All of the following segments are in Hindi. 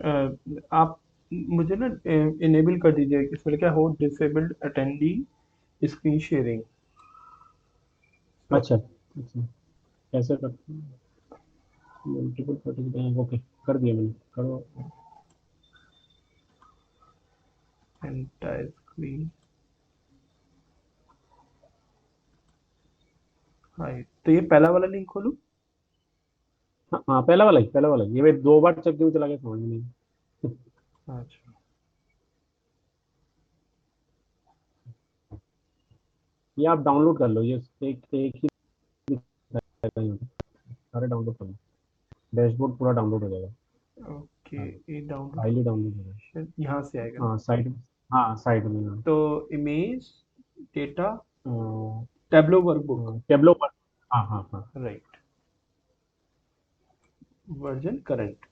आप मुझे ना इनेबल कर दीजिए, इसमें क्या हो, डिसेबल्ड अटेंडी स्क्रीन शेयरिंग। तो अच्छा अच्छा, कैसे करते हैं? मल्टीपल पार्टिसिपेंट, ओके, कर दिया मैंने, करो। Entire screen. हाँ, तो ये पहला वाला लिंक खोलूँ? हाँ हाँ, पहला वाला ही, पहला वाला ही। ये मैं 2 बार चेक क्यों चला गया समझ में नहीं। अच्छा। ये आप डाउनलोड कर लो, ये एक एक ही दिखाएगा यहाँ पे। सारे डाउनलोड कर लो, डैशबोर्ड पूरा डाउनलोड हो जाएगा। ओके, हाँ, ये डाउनलोड फाइल ही डाउनलोड हो जाएगा। यहाँ से आएगा ना? हाँ साइड, हाँ साइड में, हाँ। तो इमेज, डेटा, टैब्लो वर्कबुक। टेबलो पर, हाँ हाँ हाँ। राइट। Version current.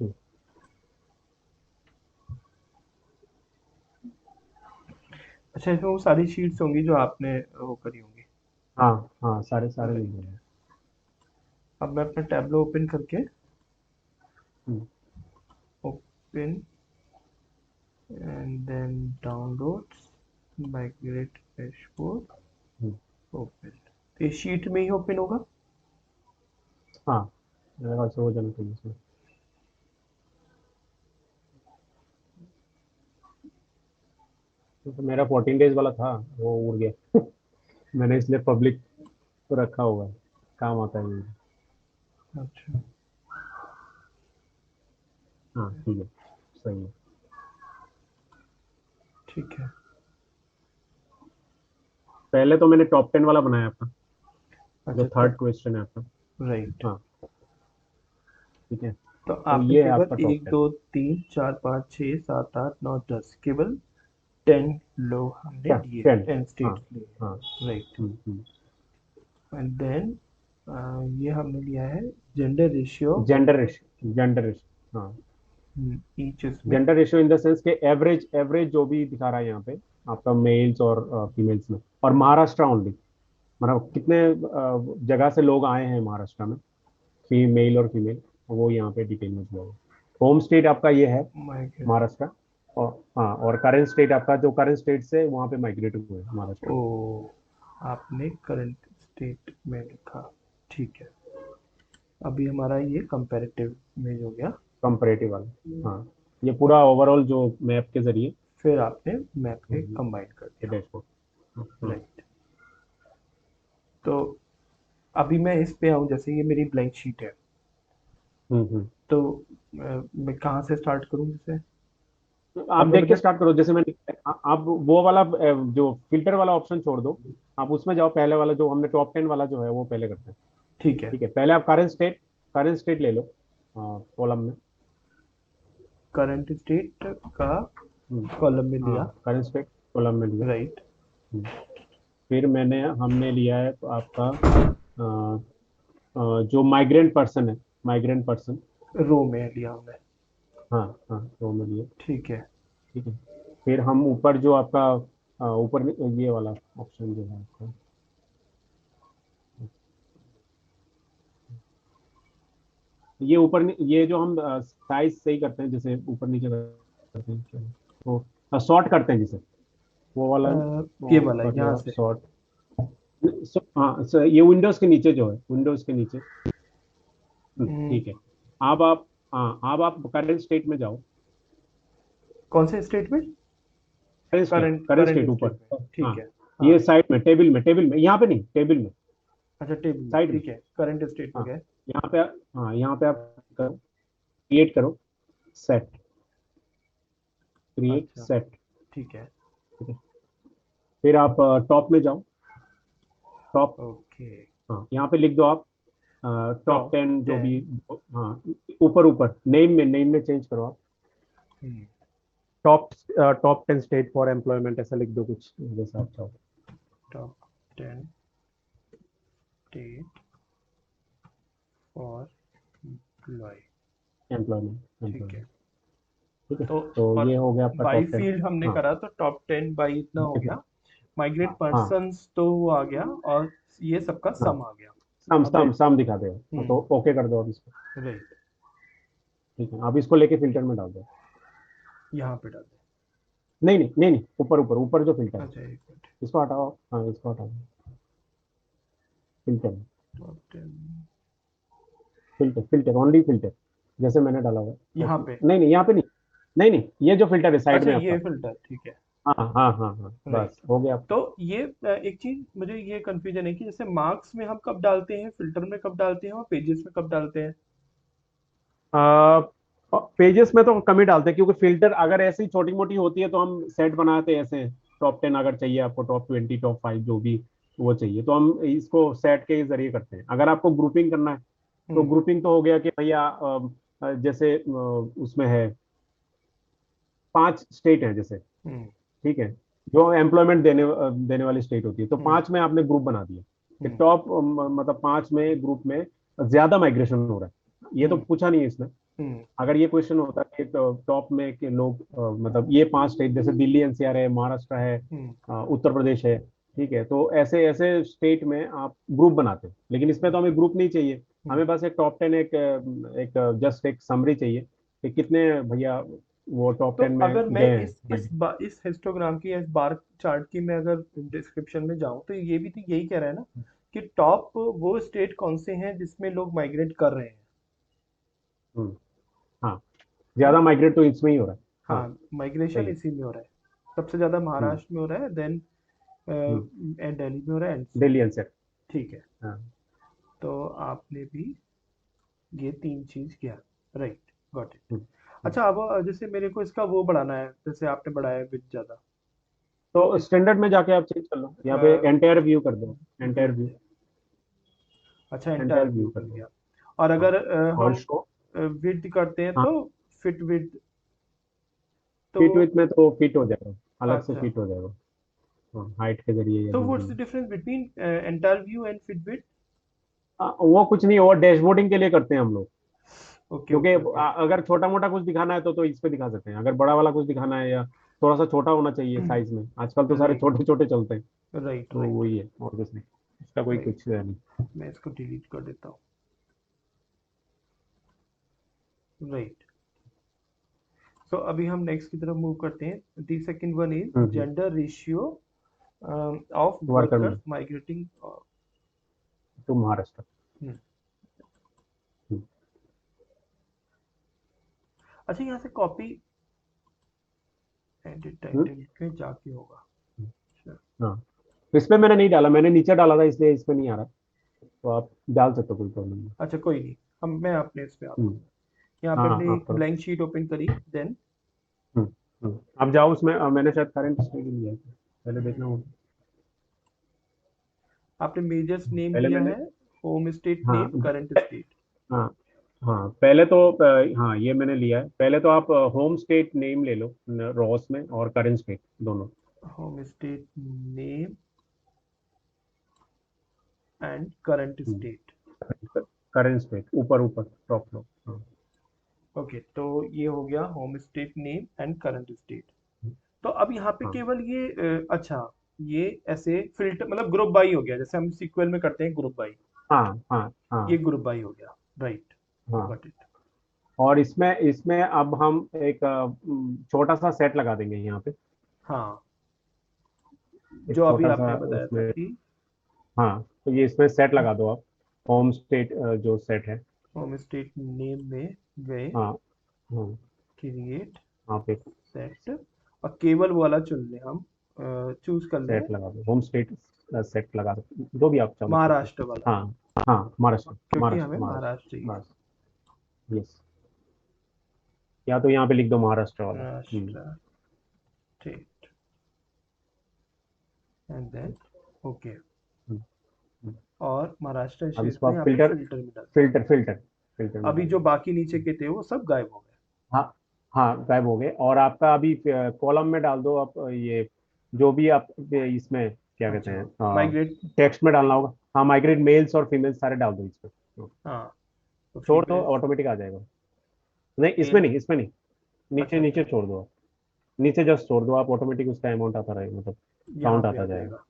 हम्म, अच्छा, इसमें वो सारी शीट्स होंगी जो आपने वो करी होंगी। हाँ हाँ, सारे सारे लिख राइट। देंगे। अब मैं अपना टैब्लो ओपन करके, hmm, open and then downloads, migrate dashboard, hmm, open. तो ये शीट में ही ओपन होगा? हाँ, मेरे ख्याल से हो जाना चाहिए इसमें। तो मेरा 14 डेज वाला था, वो उड़ गया। मैंने इसलिए पब्लिक को रखा हुआ है, काम आता है मुझे। अच्छा। हाँ ठीक है, सही है। ठीक है। पहले तो मैंने टॉप 10 वाला बनाया आपका, जो अच्छा, तो थर्ड क्वेश्चन है आपका। राइट। हाँ ठीक है, तो तो आपने ये है केवल आपका टॉप एक 10। दो तीन चार पाँच छः सात आठ नौ दस, केवल 10 लोग हमने क्या लिए, 10? 10 हाँ स्टेट्स लिए। हाँ। राइट। हम्म। एंड देन ये हमने लिया है gender ratio. Gender ratio, gender ratio, हाँ। ईच इसमें। Gender ratio in the sense के एवरेज, एवरेज जो भी दिखा रहा है यहाँ पे आपका, मेल्स और फीमेल्स में, और महाराष्ट्र ओनली, मतलब कितने जगह से लोग आए हैं महाराष्ट्र में, मेल और फीमेल, वो यहाँ पे डिटेल में दिया हुआ है। होम स्टेट आपका ये है माइग्रेट। महाराष्ट्र, और हाँ, और करंट स्टेट आपका, जो करंट स्टेट से वहाँ पे माइग्रेट हुए हैं महाराष्ट्र। ओ, आपने करंट स्टेट में लिखा। ठीक है। अभी हमारा ये कंपैरेटिव इमेज हो गया। कंपरेटिव वाला, हाँ। ये पूरा ओवरऑल जो मैप के जरिए, फिर आपने मैप के हम्म, कंबाइन कर ये दिया। डैशबोर्ड, हाँ। राइट। तो अभी मैं इस पे आऊँ, जैसे ये मेरी ब्लैंक शीट है, हम्म। तो मैं कहाँ से स्टार्ट करूँ इसे? तो आप आपने देख के मुझे। स्टार्ट करो, जैसे मैंने आप वो वाला जो फिल्टर वाला ऑप्शन छोड़ दो, आप उसमें जाओ, पहले वाला जो हमने टॉप 10 वाला जो है वो पहले करते हैं। ठीक है। ठीक है, पहले आप करंट स्टेट ले लो कॉलम में। करंट स्टेट का हम्म, कॉलम में हाँ, लिया। करंट स्टेट कॉलम में लिया। राइट। हम्म, फिर हमने लिया है आपका जो माइग्रेंट पर्सन है, माइग्रेंट पर्सन। रो में लिया हमने। हाँ हाँ, वो में लिया। ठीक है। ठीक है, फिर हम ऊपर जो आपका ऊपर ये वाला ऑप्शन जो है आपका, ये ये जो हम साइज सही करते हैं, जैसे ऊपर नीचे करते हैं, तो सॉर्ट करते हैं जिसे, वो वाला ये वो वाला कर लो यहाँ आप से। सॉर्ट। हाँ ये विंडोज के नीचे जो है, विंडोज के नीचे। हम्म, ठीक है, अब आप, हाँ अब आप करंट स्टेट में जाओ। कौन से स्टेट में? करंट करंट करंट स्टेट ऊपर, स्टेट में, ठीक हाँ। है। हाँ। ये साइड में, टेबल में, यहाँ पे नहीं, टेबल में, अच्छा, टेबल में, साइड में। ठीक है, करंट स्टेट में हाँ, गए। यहाँ पे, हाँ यहाँ पे आप क्रिएट करो, सेट, क्रिएट अच्छा। सेट। ठीक है। ठीक है, फिर आप टॉप में जाओ, टॉप, ओके। हाँ यहाँ पे लिख दो आप टॉप टॉप 10 जो भी, 10। हाँ, ऊपर ऊपर नेम में चेंज करो आप, top top 10 state for employment, ऐसा लिख दो कुछ जैसा आप चाहो। Top 10 state for employ. Employment, ठीक है। एम्प्लॉयमेंट। ठीक है, तो तो और ये हो गया आपका बाई टॉप 10। फील्ड हमने हाँ करा, तो टॉप 10 बाई इतना हो देखो, गया। माइग्रेट हाँ हाँ पर्सन्स तो वो आ गया, और ये सबका हाँ, सम आ गया। सम अब मैं। सम सम दिखा देगा, हाँ, तो ओके कर दो अब इसको। राइट। ठीक है, आप इसको लेके फिल्टर में डाल दो। यहाँ पे डाल दें। नहीं नहीं नहीं नहीं, ऊपर ऊपर ऊपर जो फिल्टर है, अच्छा एक मिनट। इसको हटाओ, हाँ इसको हटाओ, filter, top 10 filter filter only filter, जैसे मैंने डाला हुआ है यहाँ पे। नहीं नहीं यहाँ पे नहीं, नहीं नहीं, ये जो फिल्टर है साइड अच्छा में ये आपका। फिल्टर ठीक है। हाँ हाँ हाँ हाँ, राइट। बस हो गया आपका। तो ये एक चीज मुझे ये कंफ्यूजन है कि जैसे मार्क्स में हम कब डालते हैं, फिल्टर में कब डालते हैं, और पेजेस में कब डालते हैं। पेजेस में तो कम ही डालते हैं, क्योंकि फिल्टर अगर ऐसी छोटी मोटी होती है तो हम सेट बनाते हैं ऐसे, टॉप 10 अगर चाहिए आपको, टॉप 20, टॉप 5 जो भी वो चाहिए, तो हम इसको सेट के जरिए करते हैं। अगर आपको ग्रुपिंग करना है तो हम्म। ग्रुपिंग तो हो गया कि भैया जैसे उसमें है 5 स्टेट है जैसे, हम्म। ठीक है, जो एम्प्लॉयमेंट देने वाली स्टेट होती है, तो हम्म। 5 में आपने ग्रुप बना दिया कि हम्म। टॉप मतलब 5 में ग्रुप में ज्यादा माइग्रेशन हो रहा है, ये तो हम्म। पूछा नहीं है इसमें। हम्म। अगर ये क्वेश्चन होता है कि टॉप में के लोग मतलब ये 5 स्टेट जैसे दिल्ली एनसीआर है, महाराष्ट्र है, हम्म। उत्तर प्रदेश है, ठीक है, तो ऐसे ऐसे स्टेट में आप ग्रुप बनाते हैं, लेकिन इसमें तो हमें ग्रुप नहीं चाहिए, हम्म। हमें बस एक टॉप 10, एक जस्ट एक समरी चाहिए कि कितने भैया वो टॉप तो 10 में अगर मैं गए हैं इस इस हिस्टोग्राम की या इस बार चार्ट की मैं अगर डिस्क्रिप्शन में जाऊं तो ये भी तो यही कह रहा है ना कि टॉप वो स्टेट कौन से हैं जिसमें लोग माइग्रेट कर रहे हैं। हम्म, हाँ, है ज्यादा ना। माइग्रेट तो इसमें ही हो रहा है। हाँ, हाँ माइग्रेशन सही है। इसी में हो रहा है। सबसे ज्यादा हम्म, महाराष्ट्र में हो रहा है, देन हम्म, दिल्ली में हो रहा है एंड सो। दिल्ली एनसीआर। ठीक है। हाँ, तो आपने भी ये तीन चीज किया। Right. Got it. Hmm, hmm. अच्छा अब जैसे मेरे को इसका वो बढ़ाना है, जैसे आपने बढ़ाया विद ज्यादा, तो तो इस स्टैंडर्ड में जाके आप चेंज कर लो, यहाँ पे एंटायर व्यू कर दो, एंटायर व्यू, विद। अच्छा एंटायर एंटायर व्यू व्यू कर कर दो। दिया। और हाँ, अगर और हम शो, विद करते हैं हाँ, तो फिट विद तो। फिट विथ में तो फिट हो जाएगा, अलग से अच्छा। फिट हो जाएगा, हाँ, हाइट के जरिए या सो जो व्हाट्स भी। The difference between entire view and fit with. वो कुछ नहीं, वो डैशबोर्डिंग के लिए करते हैं हम लोग, ओके क्योंकि ओके ओके। अगर छोटा मोटा कुछ दिखाना है तो इस पे दिखा सकते हैं, अगर बड़ा वाला कुछ दिखाना है या थोड़ा सा छोटा होना चाहिए साइज में, आजकल तो सारे राइट छोटे छोटे चलते हैं, राइट तो राइट। वही है और कुछ नहीं, इसका कोई राइट। कुछ है नहीं। मैं इसको डिलीट कर देता हूँ। राइट। सो अभी हम नेक्स्ट की तरफ मूव करते हैं। The second one is gender ratio of worker में वर्कर्स माइग्रेटिंग। टू महाराष्ट्र। हम्म, अच्छा यहाँ से कॉपी एडिट हम्म, टाइटल पे जाके होगा। अच्छा। हाँ, तो इसमें मैंने नहीं डाला, मैंने नीचे डाला था इसलिए इसमें नहीं आ रहा, तो आप डाल सकते हो, कोई प्रॉब्लम नहीं। अच्छा कोई नहीं। हम मैं अपने इस पे आता हूँ। हम्म, यहाँ पे हाँ हमने हाँ, आप एक करो। ब्लैंक शीट ओपन करी। देन हम्म, आप जाओ उसमें, मैंने शायद करंट स्टेट लिया है, पहले देखना होगा। आपने मेजर्स नेम पहले लिया मैंने, है, होम स्टेट हाँ नेम करंट स्टेट। हाँ हाँ, पहले तो हाँ ये मैंने लिया है, पहले तो आप होम स्टेट नेम ले लो रॉस में, और करेंट स्टेट दोनों। Home state name and current state. Current state ऊपर ऊपर टॉप टॉप, हाँ। ओके तो ये हो गया home state name and current state. तो अब यहाँ पे हाँ केवल ये अच्छा ये ऐसे फिल्टर मतलब ग्रुप बाई हो गया, जैसे हम सीक्वल में करते हैं ग्रुप बाई। हाँ हाँ ये हाँ ग्रुप बाई हो गया। राइट। हाँ, गॉट इट। और इसमें इसमें अब हम एक छोटा सा सेट लगा देंगे यहाँ पे, हाँ एक जो अभी छोटा सा आपने बताया था उसमें, कि हाँ, तो ये इसमें सेट लगा दो आप, होम स्टेट जो सेट है। होम स्टेट नेम में गए, हाँ हाँ, क्रिएट आप एक सेट, और केवल वो वाला चुन लें हम, चूज कर लें सेट लगा दो, होम स्टेट सेट लगा दो, जो भी आप चाहो कर महाराष्ट्र सकते वाला, हो। हाँ हाँ, महाराष्ट्र, क्योंकि हमें महाराष्ट्र महाराष्ट्र महाराष्ट्र चाहिए। बस, यस, या तो यहाँ पे लिख दो महाराष्ट्र वाला। Maharashtra state and then okay. Hmm, hmm. और महाराष्ट्र अब स्टेट इसको को आप यहाँ पे फिल्टर, फिल्टर में डाल दिया। फिल्टर फिल्टर फिल्टर में अभी डाल जो दो। बाकी नीचे के थे वो सब गायब हो गए। हाँ हाँ, गायब हो गए, और आपका अभी कॉलम में डाल दो आप ये, जो भी आप इसमें क्या कहते अच्छा हैं, माइग्रेट। टेक्स्ट में डालना होगा, हाँ, माइग्रेट मेल्स और फीमेल्स सारे डाल दो इसमें, हाँ तो छोड़ दो फीमेल्स ऑटोमेटिक आ जाएगा। नहीं, इसमें मेल। नहीं, इसमें नहीं, नीचे अच्छा अच्छा नीचे छोड़ दो आप, नीचे जस्ट छोड़ दो आप, ऑटोमेटिक उसका अमाउंट आता रहेगा, मतलब यहाँ काउंट पे आ आता जाएगा। जाएगा।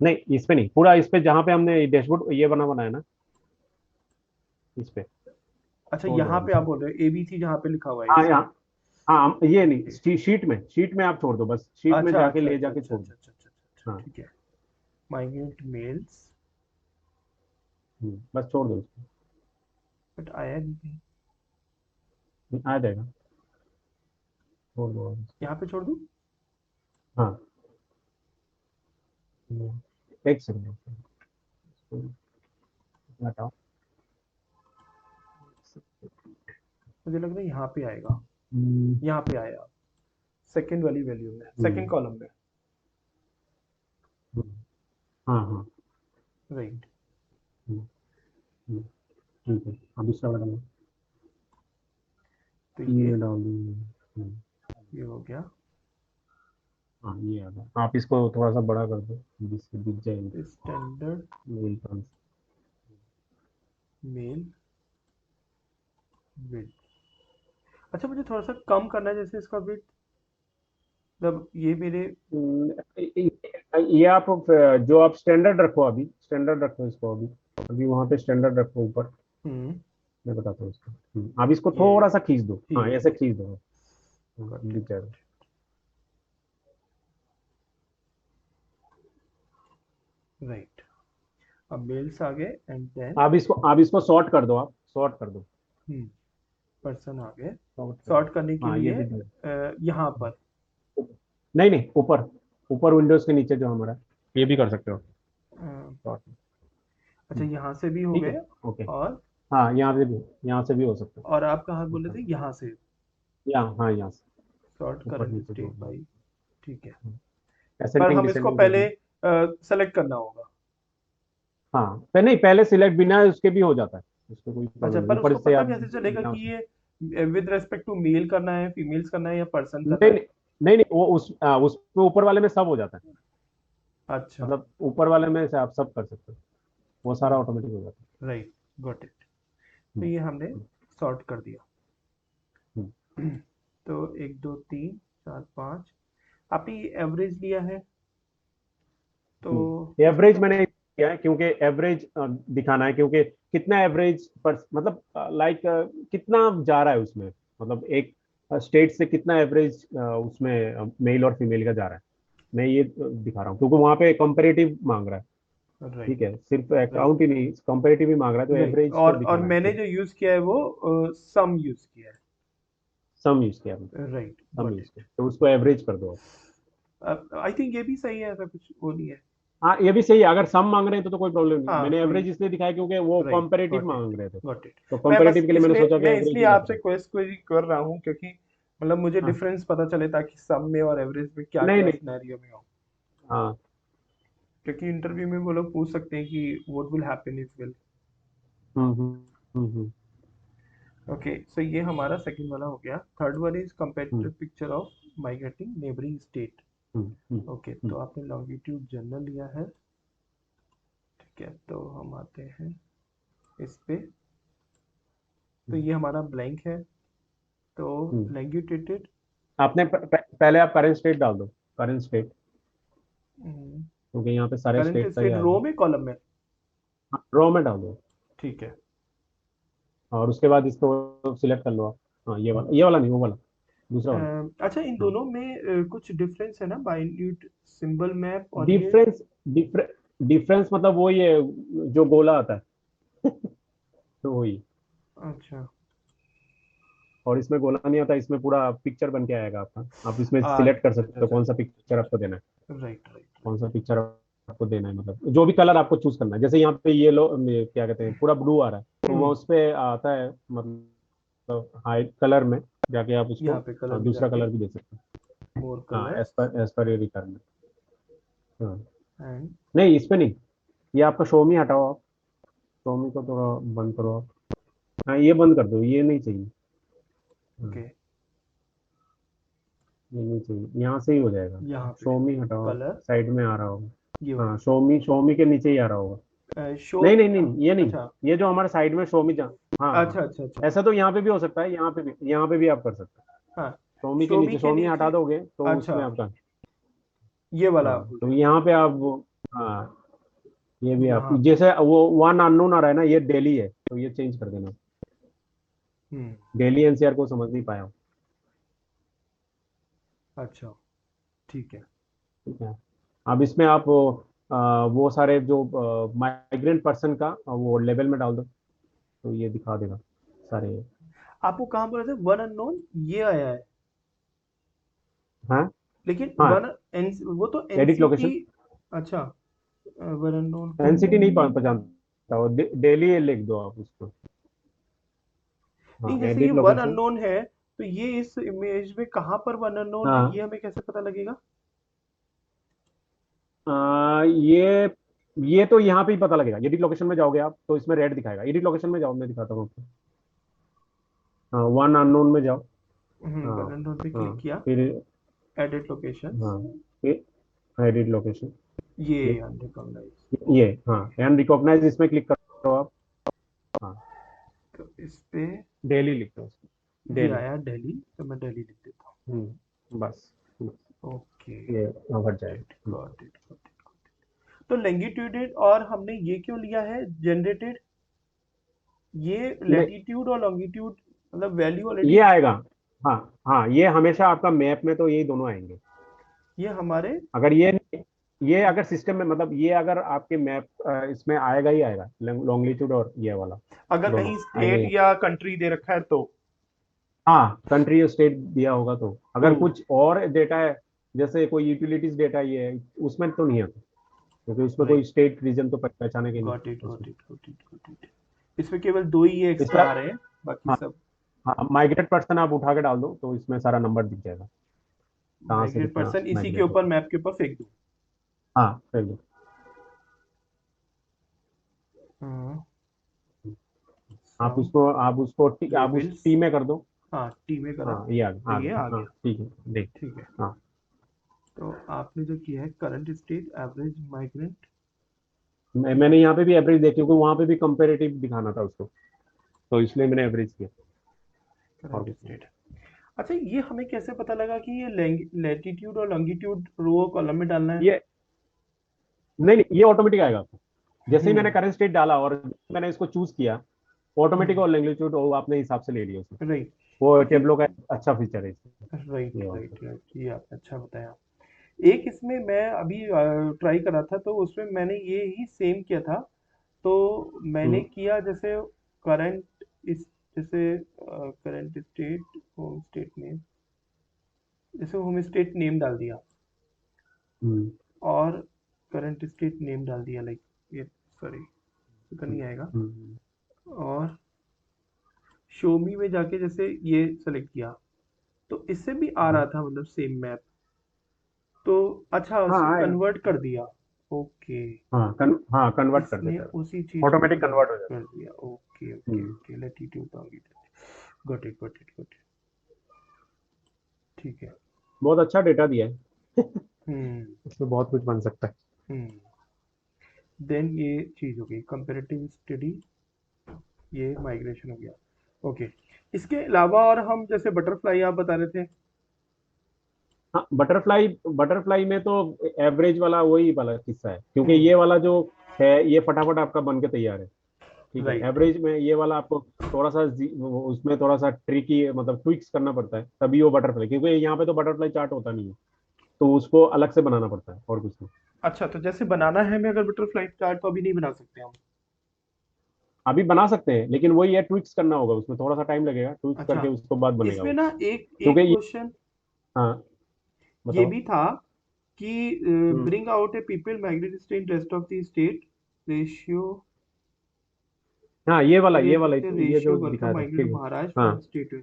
नहीं, इस पे नहीं, पूरा इस पे जहाँ पे हमने डैशबोर्ड ये बनाया ना, इस पे, अच्छा, छोड़ दो यहाँ आप पे आप इसको। बोल रहे हो एबीसी जहाँ पे लिखा हुआ है हाँ इसमें? यहाँ, हाँ ये नहीं, शीट में आप छोड़ दो, बस शीट में अच्छा जाके अच्छा ले अच्छा जाके अच्छा छोड़ अच्छा दो। अच्छा अच्छा अच्छा, हाँ। ठीक है। माइग्रेट मेल्स, बस छोड़ दो इसको। बट आया नहीं कहीं। आ जाएगा, छोड़ दो आप इसको। यहाँ पे छोड़ दूँ? हाँ, एक सेकंड, इसको हटाओ। मुझे लग रहा है यहाँ पे आएगा। हम्म, यहाँ पे आया, सेकंड वाली वैल्यू में, सेकंड हम्म, कॉलम में। हम्म, हाँ हाँ। राइट। हम्म, हम्म, ठीक है, अब दूसरा वाला डालो। तो ये डाल दूँ। हम्म, ये हो गया। हाँ ये आ गया, आप इसको थोड़ा सा बड़ा कर दो जिससे दिख जाए। स्टैंडर्ड यही काम। Mail width. अच्छा, मुझे थोड़ा सा कम करना है जैसे इसका विड्थ, मतलब ये मेरे। ये आप जो आप स्टैंडर्ड रखो, अभी स्टैंडर्ड रखो इसको, अभी अभी वहाँ पे स्टैंडर्ड रखो ऊपर। हम्म। मैं बताता हूँ इसको। आप इसको ये थोड़ा सा खींच दो, हाँ ठीक है ऐसे ठीक खींच दो। है, गॉट दिख इट। जाएगा। राइट। अब मेल्स आ गए एंड देन आप इसको सॉर्ट कर दो, आप सॉर्ट कर दो। पर्सन आ गए। सॉर्ट कर दो। सॉर्ट करने के हाँ ये लिए दिख गया। यहाँ पर। नहीं नहीं, ऊपर, ऊपर विंडोज के नीचे जो हमारा, ये भी कर सकते हो अ, सॉर्ट। अच्छा, यहाँ से भी हो ठीक है, गए। ओके। और हाँ यहाँ से भी हो सकता और आप कहाँ बोले है। थे, यहाँ से? यहाँ, हाँ यहाँ से सॉर्ट ऊपर करंट नीचे जो स्टेट बाई। ठीक है। पर असेंडिंग हम इसको डिसेंडिंग जो पहले भी। सेलेक्ट करना होगा। हाँ, नहीं पहले सिलेक्ट बिना उसके भी हो जाता है, उसमें कोई अच्छा, प्रॉब्लम नहीं, पर ऊपर उसको से पता आप कैसे चलेगा यहाँ कि से। ये विद रेस्पेक्ट टू मेल करना है, फीमेल्स करना है, या पर्सन नहीं करना है? नहीं, नहीं नहीं, वो उस पे ऊपर वाले में सब हो जाता है। अच्छा। मतलब ऊपर वाले में से आप सब कर सकते हो, वो सारा ऑटोमेटिक हो जाता राइट, गॉट इट। है। तो ये हमने सॉर्ट कर दिया। हम्म, तो 1 2 3 4 5, आपने ये एवरेज लिया है तो इसको एवरेज सब। मैंने किया है क्योंकि एवरेज दिखाना है, क्योंकि कितना एवरेज पर मतलब लाइक कितना जा रहा है उसमें, मतलब एक स्टेट से कितना एवरेज उसमें मेल और फीमेल का जा रहा है, मैं ये दिखा रहा हूँ क्योंकि वहाँ पे कंपेरेटिव मांग रहा है। राइट ठीक है, सिर्फ राइट अकाउंट ही नहीं, कंपेरेटिव ही मांग रहा है, तो राइट। एवरेज तो और दिखाना है मैंने तो जो यूज किया है वो सम यूज किया सम यूज किया आपने, है। Right, some got use it. किया तो उसको एवरेज कर दो। आई थिंक ये भी सही है, ऐसा कुछ वो नहीं है। हाँ ये भी सही है, अगर सम मांग रहे हैं तो कोई प्रॉब्लम नहीं, हाँ, मैंने कोई। एवरेज इसलिए दिखाया क्योंकि वो राइट, कंपेरेटिव गॉट इट मांग रहे थे, गॉट इट। तो मैं बस कंपेरेटिव के लिए मैंने इसलिए सोचा कि मैं एवरेज इसलिए ही रख आपसे रहे हैं। क्वेरी कर रहा हूँ, क्योंकि मतलब मुझे हाँ, डिफरेंस पता चले ताकि सम में और एवरेज में क्या नहीं क्या नहीं, सिनेरियो में हो। हाँ। क्योंकि इंटरव्यू में वो लोग पूछ सकते हैं कि what will happen if will. Hmm hmm hmm okay, so ये हमारा सेकंड वाला हो गया। Third one is hmm comparative picture of migrating neighbouring state. Hmm hmm okay, hmm तो आपने लॉन्गिट्यूड जनरल लिया है। ठीक है, तो हम आते हैं इस पे। तो हम्म ये हमारा ब्लैंक है। तो हम्म। लॉन्गिट्यूडेड। आपने पहले आप करंट स्टेट डाल दो, करंट स्टेट, क्योंकि यहाँ पे सारे करंट स्टेट का ही स्टेट रो आएगा। में, कॉलम में? रो में डाल दो, ठीक है। और उसके बाद इसको सिलेक्ट कर लो आप। हाँ ये वाला नहीं, वो वाला, दूसरा वाला। अच्छा, इन हाँ, दोनों में कुछ डिफरेंस है ना, बाइन्यूट सिंबल मैप और ये? डिफरेंस, डिफरेंस मतलब वही है जो गोला आता है तो वही। अच्छा। और इसमें गोला नहीं आता, इसमें पूरा पिक्चर बन के आएगा आपका, आप इसमें सिलेक्ट कर अच्छा सकते हो अच्छा कौन सा अच्छा पिक्चर आपको देना है, राइट राइट कौन सा पिक्चर आपको देना है, मतलब जो भी कलर आपको चूज करना है, जैसे यहाँ पे ये लो ये क्या कहते हैं, पूरा ब्लू आ रहा है, तो वो राइट। उस पे आता है, मतलब हाइट कलर में जाके आप उसको यहाँ पे कलर में दूसरा जाके कलर भी दे सकते मोर हैं। हाँ, कलर्स एज पर ये रिक्वायरमेंट। हाँ, एंड। नहीं इस पे नहीं, ये आपका शो मी हटाओ आप, शो मी को थोड़ा बंद करो आप। हाँ ये बंद कर दो, ये नहीं चाहिए। हाँ, ओके, ये नहीं चाहिए, यहाँ से ही हो जाएगा। यहाँ आप पे शो मी हटाओ आप, कलर, साइड में आ रहा होगा। ये हाँ, वाला। शो मी के नीचे ही आ रहा होगा। शो नहीं मी, नहीं नहीं, ये नहीं, अच्छा ये जो हमारे साइड में शो मी जा, हाँ हाँ, अच्छा अच्छा अच्छा। ऐसा तो यहाँ पे भी हो सकता है, यहाँ पे भी आप कर सकते हैं। हाँ, शो मी के शो मी नीचे, के शो मी हटा नीचे। दोगे तो अच्छा, उसमें आपका, ये वाला आप हाँ बोल तो रहे यहाँ पे आप हाँ, ये हो भी आप यहाँ पे? जैसे वो वन अननोन आ रहा है ना, ये डेली है तो ये चेंज कर देना। हम्म। दिल्ली एनसीआर को समझ नहीं पाया हूँ। अच्छा, ठीक है। ठीक है। अब इसमें आप वो सारे जो माइग्रेंट पर्सन का वो लेवल में डाल दो, तो ये दिखा देगा सारे। आपको कहाँ बोले थे वन अननोन, ये आया है, हाँ लेकिन हाँ, वन एन, वो तो एडिट एनसीटी। लोकेशन। अच्छा, वन अननोन कौन सा एनसीटी है? नहीं पहचानता वो, डेली लिख दो आप उसको। हाँ, नहीं, जैसे ये एडिट वन लोकेशन। अननोन है, तो ये इस इमेज में कहाँ पर वन अननोन है, हाँ, ये हमें कैसे पता लगेगा? ये तो यहाँ पे ही पता लगेगा। एडिट लोकेशन में जाओगे आप तो इसमें रेड दिखाएगा। एडिट लोकेशन में जाओ, मैं दिखाता हूँ आपको। हाँ, वन अननोन में जाओ। हाँ वन अननोन पे हाँ, क्लिक किया, फिर एडिट लोकेशंस, हाँ, फिर एडिट लोकेशन। ये ये अनरिकॉग्नाइज। ये हाँ, एंड रिकॉग्नाइज इसमें क्लिक करो आप। हाँ, तो इस पे डेली लिख दो उसमें, ये डेली। आया दिल्ली, तो मैं दिल्ली लिख देता बस हूँ। ओके, ये हट गॉट जाएगा। It, got it, got it. तो लैंगिट्यूडेड, और हमने ये क्यों लिया है जनरेटेड? ये नहीं, लैटिट्यूड और लॉन्गिट्यूड मतलब वैल्यू ये ऑलरेडी, आएगा। हाँ हाँ, ये हमेशा आपका मैप में तो यही दोनों आएंगे। ये हमारे, अगर ये अगर सिस्टम में, मतलब ये अगर आपके मैप इसमें आएगा ही आएगा, लॉन्गिट्यूड और ये वाला अगर दोनों कहीं आएंगे स्टेट ही। या कंट्री दे रखा है तो। हाँ, कंट्री और स्टेट दिया होगा तो। तो अगर कुछ और डेटा है, जैसे कोई यूटिलिटीज डेटा ये है, उसमें तो नहीं आता, क्योंकि उसमें कोई राइट, स्टेट रीजन तो पहचाने के नहीं गॉट इट, गॉट उसमें। It, got it, got it. इसमें केवल दो ही ये इसका एक्स्ट्रा आ रहे हैं, बाकी हाँ सब। हाँ, माइग्रेट पर्सन आप उठा के डाल दो तो इसमें सारा नंबर दिख जाएगा, कहाँ से माइग्रेट कितना पर्सन इसी के माइग्रेट ऊपर, हुआ। मैप के ऊपर फेंक दूं? हाँ, कर दो। हाँ, सम आप उसको आप उस लेवल्स, टी में कर दो। हाँ टी में करा, हाँ, ये तो आ ये गया। आ हाँ, गया। ठीक है, देख। ठीक है। हाँ तो आपने जो किया है करंट स्टेट एवरेज माइग्रेंट, मैंने यहाँ पे भी एवरेज देखी, क्योंकि वहाँ पे भी कंपेरेटिव दिखाना था उसको, तो इसलिए मैंने एवरेज किया। और करंट कुछ नहीं। स्टेट। अच्छा, ये हमें कैसे पता लगा कि ये लैटिट्यूड और लॉन्गिट्यूड रो कॉलम में डालना है? ये नहीं नहीं, ये ऑटोमेटिक आएगा आपको। जैसे ही मैंने हम्म। करंट स्टेट डाला और मैंने इसको चूज किया, ऑटोमेटिक हम्म। और लैंग्वेज वो आपने हिसाब से ले लिया उसमें। राइट। वो तो फिर, टेबलो का अच्छा फीचर है इसमें। राइट ये और राइट राइट, ये आपने अच्छा बताया। एक इसमें मैं अभी ट्राई करा था, तो उसमें मैंने ये ही सेम किया था। तो मैंने हम्म किया जैसे करंट इस, जैसे current state, home state name, जैसे होम स्टेट नेम डाल दिया, हम्म और करंट स्टेट नेम डाल दिया, लाइक ये, सॉरी तो नहीं आएगा। हम्म। और शोमी में जाके जैसे ये सेलेक्ट किया, तो इससे भी आ हम्म। रहा था, मतलब सेम मैप। तो अच्छा, हाँ, उसको आएगा। कन्वर्ट कर दिया। ओके, हाँ, कन्वर्ट कर इसने देता है, उसी चीज को ऑटोमेटिक कन्वर्ट कन्वर्ट हो जाता कर दिया। ओके है। Okay okay, latitude longitude, got it, got it, got it. ठीक है। बहुत अच्छा डेटा दिया है। हम्म। इसमें बहुत कुछ बन सकता है। हम्म। देन ये चीज हो गई कंपैरेटिव स्टडी, ये माइग्रेशन हो गया। ओके। इसके अलावा और हम जैसे बटरफ्लाई आप बता रहे थे। हाँ, बटरफ्लाई बटरफ्लाई में तो एवरेज वाला वही वाला किस्सा है, क्योंकि हम्म। ये वाला जो है ये फटाफट आपका बन के तैयार है। ठीक है, राइट। एवरेज में ये वाला आपको थोड़ा सा उसमें थोड़ा सा ट्रिकी, मतलब ट्विक्स करना पड़ता है, तभी वो बटरफ्लाई, क्योंकि यहाँ पे तो बटरफ्लाई चार्ट होता नहीं है, तो उसको अलग से बनाना पड़ता है और कुछ नहीं। अच्छा, तो जैसे बनाना है हमें अगर बटरफ्लाई चार्ट, तो अभी नहीं बना सकते हम? अभी बना सकते हैं, लेकिन वही है, ट्विक्स करना होगा, उसमें थोड़ा सा टाइम लगेगा, ट्विक्स अच्छा, करके उसको बाद बनेगा इसमें वो। ना एक क्योंकि एक ये क्वेश्चन हाँ, ये बताओ। भी था कि hmm bring out a people migrate stay in rest of the state, ratio, हाँ, ये रेशियो जो वर्कर दिखाया था, माइग्रेट ठीक टू है। महाराष्ट्र हाँ। From state,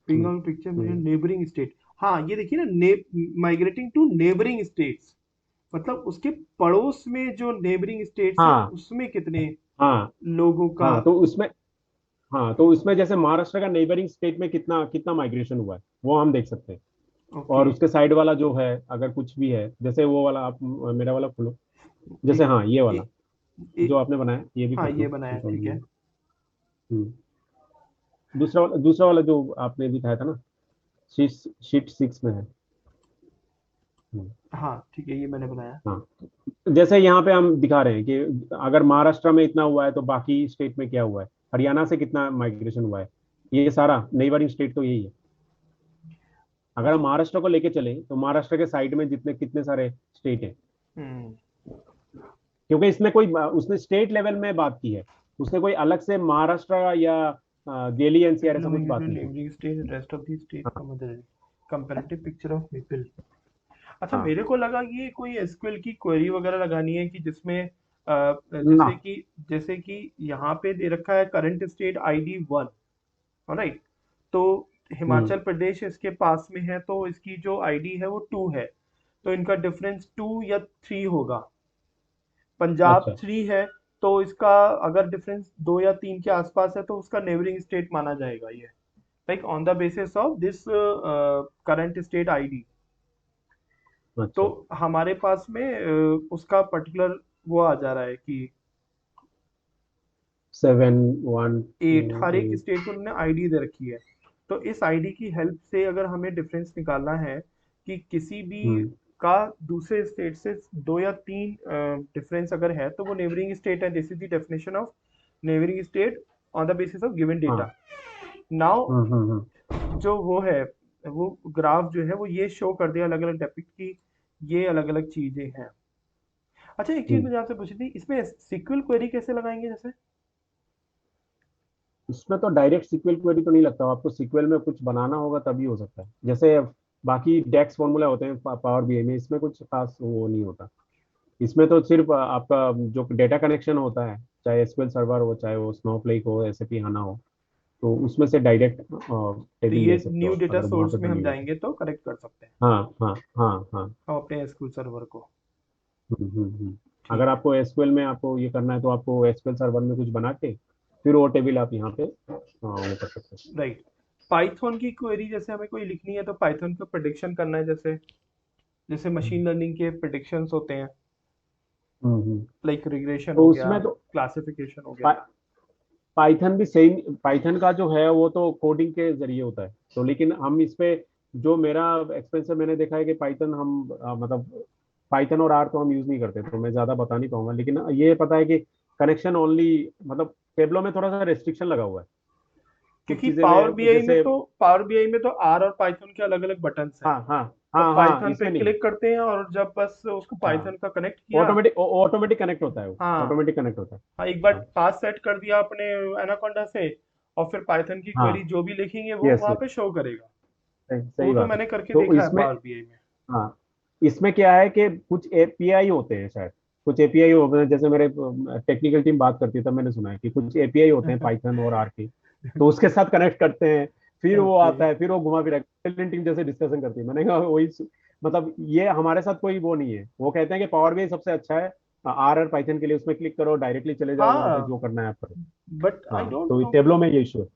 bring hmm out picture में हम्म। Neighbouring state. हाँ, ये देखिए ना, माइग्रेटिंग टू नेबरिंग स्टेट्स, मतलब उसके पड़ोस में जो नेबरिंग स्टेट्स हैं, हाँ उसमें कितने हाँ लोगों का। हाँ, तो उसमें जैसे महाराष्ट्र का नेबरिंग स्टेट में कितना कितना माइग्रेशन हुआ है, वो हम देख सकते हैं। ओके। और उसके साइड वाला जो है, अगर कुछ भी है, जैसे वो वाला आप मेरा वाला खोलो, जैसे एक हाँ, ये वाला एक जो एक आपने बनाया ये भी हाँ, कर ये दो, बनाया, कोई ठीक प्रॉब्लम है। नहीं। हम्म। दूसरा वाला जो आपने दिखाया था ना, शीट शीट 6 में है। हम्म, हाँ ठीक है, ये मैंने बनाया। हाँ, जैसे यहाँ पे हम दिखा रहे हैं कि अगर महाराष्ट्र में इतना हुआ है तो बाकी स्टेट में क्या हुआ है, हरियाणा से कितना माइग्रेशन हुआ है, ये सारा नेबरिंग स्टेट तो यही है। अगर हम अच्छा। महाराष्ट्र को लेके चले तो महाराष्ट्र के साइड में जितने कितने सारे स्टेट है, हम्म। क्योंकि इसमें कोई उसने स्टेट लेवल में बात की है, उसने कोई अलग से महाराष्ट्र या दिल्ली एनसीआर पीपल ऐसा ऑफ कुछ बात यूजुअल नहीं की। Neighbouring state rest of the state हाँ कम कंपैरेटिव पिक्चर ऑफ पीपल। अच्छा, हाँ मेरे को लगा कि ये कोई एसक्यूएल की क्वेरी वगैरह लगानी है कि जिसमें ना। जैसे कि यहाँ पे दे रखा है करंट स्टेट आईडी 1। राइट। तो हम्म। हिमाचल प्रदेश इसके पास में है, तो इसकी जो आईडी है वो 2 है। तो इनका डिफरेंस 2 या 3 होगा। पंजाब अच्छा 3 है, तो इसका अगर डिफरेंस 2 या 3 के आसपास है तो उसका नेबरिंग स्टेट माना जाएगा ये, like on the basis of this current state ID. तो अच्छा। हमारे पास में उसका पर्टिकुलर वो आ जा रहा है कि 7 1 2 8, हर एक 8। स्टेट को उन्होंने आईडी दे रखी है। तो इस आईडी की हेल्प से अगर हमें डिफरेंस निकालना है कि किसी भी हम्म का दूसरे स्टेट से 2 या 3 डिफरेंस अगर है तो वो नेबरिंग स्टेट है। This is the definition of neighbouring state on the basis of given data. हाँ नाउ हम्म। जो वो है, वो ग्राफ जो है वो ये शो कर दिया अलग अलग टॉपिक की, ये अलग अलग चीजें हैं। अच्छा, एक चीज हम्म। मुझे आपसे पूछनी थी, इसमें सीक्वल क्वेरी कैसे लगाएंगे जैसे? इसमें तो डायरेक्ट सीक्वल क्वेरी तो नहीं लगता, आपको सीक्वल में कुछ बनाना होगा तभी हो सकता है, जैसे बाकी डेक्स फॉर्मूला होते हैं पावर बीआई में, इसमें कुछ खास वो नहीं होता। इसमें तो सिर्फ आपका जो डेटा कनेक्शन होता है, चाहे एसक्यूएल सर्वर हो, चाहे वो स्नोफ्लेक हो, एसएपी हाना हो, तो उसमें से डायरेक्ट तो टेबल ये ले सकते न्यू हो डेटा अगर वहां सोर्स पे में हम बननी हो तो। जाएंगे तो करेक्ट कर सकते हैं हाँ हाँ हाँ हाँ। हम अपने एसक्यूएल सर्वर को। अगर ठीक है। आपको एसक्यूएल में आपको ये करना है तो आपको एसक्यूएल सर्वर में कुछ बना के फिर वो टेबल आप यहाँ पे वो कर सकते हैं। राइट। पाइथन की क्वेरी जैसे हमें कोई लिखनी है तो पाइथन का प्रिडिक्शन करना है, जैसे जैसे हम्म मशीन लर्निंग के प्रिडिक्शंस होते हैं, हम्म। लाइक रिग्रेशन तो हो गया, उसमें तो क्लासिफिकेशन हो गया। पाइथन भी सेम, पाइथन का जो है वो तो कोडिंग के जरिए होता है, तो लेकिन हम इस पे जो मेरा एक्सपीरियंस है, मैंने देखा है कि पाइथन हम मतलब पाइथन और आर तो हम यूज नहीं करते, तो मैं ज्यादा बता नहीं पाऊंगा, लेकिन ये पता है कि कनेक्शन ओनली, मतलब टेबलो में थोड़ा सा रेस्ट्रिक्शन लगा हुआ है कुछ क्योंकि चीजें में, जैसे पावर बीआई में तो आर और पाइथन के अलग अलग बटन्स हैं। हाँ हाँ तो हाँ हाँ, पाइथन पे इसमें नहीं है। क्लिक करते हैं और जब बस उसको हाँ, पाइथन का कनेक्ट किया। ऑटोमेटिक ऑटोमेटिक कनेक्ट होता है, वो हाँ। ऑटोमेटिक कनेक्ट होता है। हाँ, एक बार हाँ पास सेट कर दिया आपने एनाकोंडा से, और फिर पाइथन की हाँ। क्वेरी जो भी लिखेंगे वो यस वहां यस, पे शो करेगा। सही तो सही वो तो बात है। मैंने करके तो देखा है इसमें पावर बीआई में। हाँ, इसमें क्या है कि कुछ एपीआई होते हैं शायद, कुछ एपीआई होते हैं, जैसे मेरे टेक्निकल टीम बात करती है तब मैंने सुना है कि कुछ एपीआई होते हैं पाइथन और आर के, तो उसके साथ कनेक्ट करते हैं, फिर वो ओके। आता है, फिर वो घुमा फिरा टीम जैसे डिस्कशन करती है। मैंने कहा वही मतलब ये हमारे साथ कोई वो नहीं है, वो कहते हैं कि पावर बीआई सबसे अच्छा है आर और पाइथन के लिए, उसमें क्लिक करो डायरेक्टली चले जाओ वहां पे हाँ, जो करना है आप करो। बट आई हाँ, डोंट तो नो टेबलो कि में ये इशू है।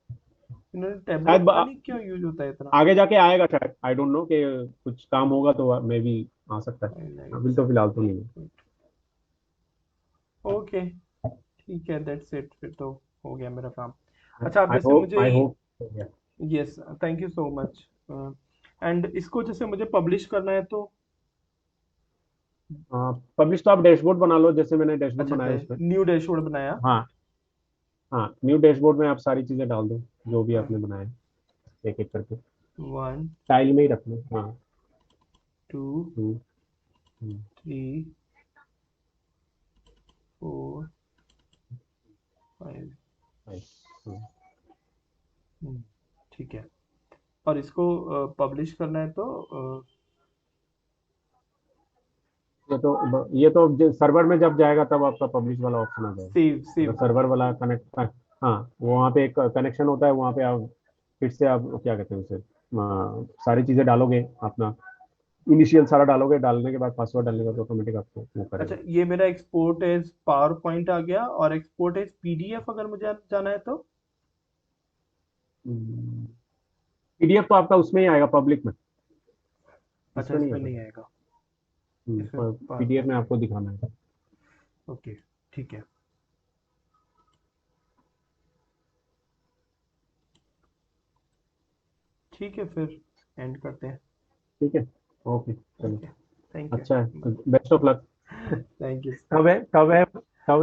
इन्होंने टेब्लो शायद पता नहीं क्यों यूज होता है इतना। आगे जाके आएगा शायद, आई डोंट नो कि कुछ काम होगा तो मे भी आ सकता है, अभी तो फिलहाल तो नहीं है। ओके, ठीक है, दैट्स इट, फिर तो हो गया मेरा काम। अच्छा, आप आई जैसे होप मुझे, I hope. Yes, thank you so much. And इसको जैसे मुझे पब्लिश करना है तो? पब्लिश तो आप डैशबोर्ड बना लो, जैसे मैंने डैशबोर्ड अच्छा, बनाया इस पे। न्यू डैशबोर्ड बनाया। हाँ हाँ, न्यू डैशबोर्ड में आप सारी चीजें डाल दो जो भी आपने 1, बनाया, एक एक करके 2, टाइल में ही रख लो। हाँ। 2 3, 4, 5। 5। ठीक है। और इसको पब्लिश करना है तो ये तो सर्वर में जब जाएगा तब आपका पब्लिश वाला ऑप्शन आ जाएगा। सेव सेव अगर सर्वर करके। वाला कनेक्ट, हाँ, वहाँ पे एक कनेक्शन होता है, वहाँ पे आप फिर से आप क्या कहते हैं उसे, सारी चीजें डालोगे अपना, इनिशियल सारा डालोगे, डालने के बाद पासवर्ड डालने के बाद ऑटोमेटिक आपको वो अच्छा, करेगा। ये मेरा एक्सपोर्ट एज पावर पॉइंट आ गया, और एक्सपोर्ट एज पीडीएफ अगर मुझे जाना है तो? पीडीएफ तो आपका उसमें ही आएगा पब्लिक में, अच्छा, इसमें नहीं इसमें आता। नहीं आएगा। इसमें पावर पीडीएफ में पॉइंट। आपको दिखाना है। ओके, ठीक है। ठीक है, फिर एंड करते हैं। ठीक है, ओके चलो। Okay, thank you. अच्छा है, bye. Best of luck. Thank you. कब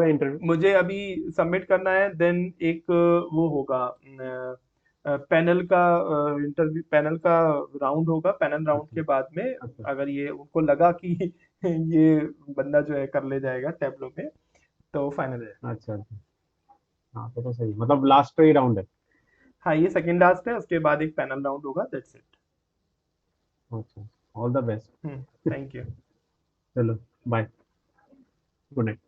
है इंटरव्यू? मुझे अभी सबमिट करना है, देन एक वो होगा, पैनल का इंटरव्यू, पैनल का राउंड होगा। पैनल राउंड अच्छा के बाद में अच्छा अगर ये उनको लगा कि ये बंदा जो है कर ले जाएगा टैबलो में, तो फाइनल है। अच्छा अच्छा। हाँ तो सही, मतलब लास्ट ही राउंड है। हाँ, ये सेकंड लास्ट है, उसके बाद एक पैनल राउंड होगा, दैट्स इट। अच्छा, all the best. Thank you. चलो, बाय, गुड नाइट।